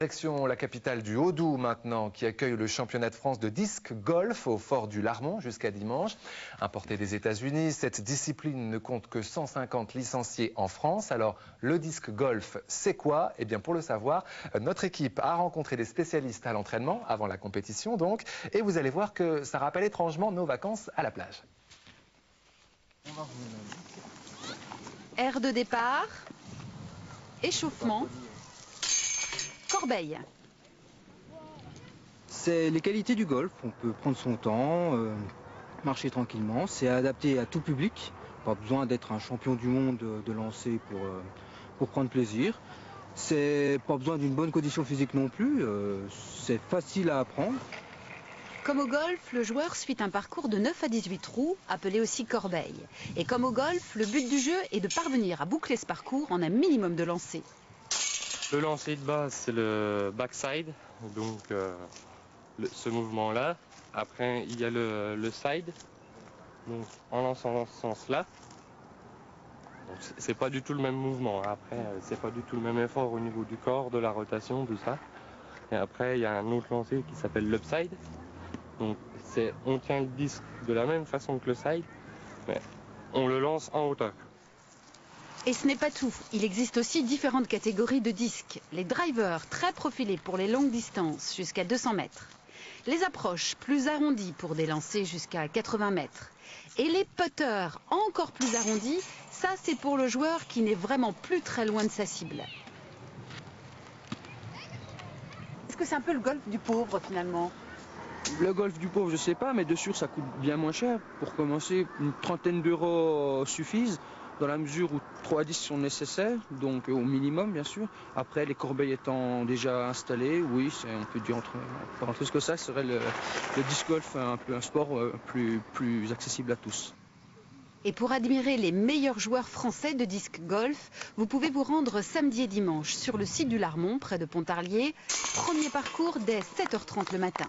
Direction la capitale du Haut-Doubs maintenant, qui accueille le championnat de France de disque golf au fort du Larmont jusqu'à dimanche. Importé des États-Unis, cette discipline ne compte que 150 licenciés en France. Alors, le disque golf, c'est quoi? Eh bien, pour le savoir, notre équipe a rencontré des spécialistes à l'entraînement, avant la compétition donc, et vous allez voir que ça rappelle étrangement nos vacances à la plage. Aire de départ, échauffement, corbeille. C'est les qualités du golf. On peut prendre son temps, marcher tranquillement. C'est adapté à tout public. Pas besoin d'être un champion du monde de lancer pour prendre plaisir. C'est pas besoin d'une bonne condition physique non plus. C'est facile à apprendre. Comme au golf, le joueur suit un parcours de 9 à 18 trous, appelé aussi corbeille. Et comme au golf, le but du jeu est de parvenir à boucler ce parcours en un minimum de lancers. Le lancer de base, c'est le backside, donc ce mouvement-là. Après, il y a le side, donc en lançant dans ce sens-là. C'est pas du tout le même mouvement. Après, c'est pas du tout le même effort au niveau du corps, de la rotation, tout ça. Et après, il y a un autre lancer qui s'appelle l'upside. Donc, on tient le disque de la même façon que le side, mais on le lance en hauteur. Et ce n'est pas tout. Il existe aussi différentes catégories de disques. Les drivers, très profilés pour les longues distances, jusqu'à 200 mètres. Les approches, plus arrondies pour des lancers jusqu'à 80 mètres. Et les putters, encore plus arrondis, ça c'est pour le joueur qui n'est vraiment plus très loin de sa cible. Est-ce que c'est un peu le golf du pauvre finalement ? Le golf du pauvre, je sais pas, mais de sûr ça coûte bien moins cher. Pour commencer, une trentaine d'euros suffisent, dans la mesure où 3 disques sont nécessaires, donc au minimum bien sûr. Après, les corbeilles étant déjà installées, oui, on peut dire entre ce que ça serait le disc golf un peu un sport plus accessible à tous. Et pour admirer les meilleurs joueurs français de disque golf, vous pouvez vous rendre samedi et dimanche sur le site du Larmont, près de Pontarlier. Premier parcours dès 7h30 le matin.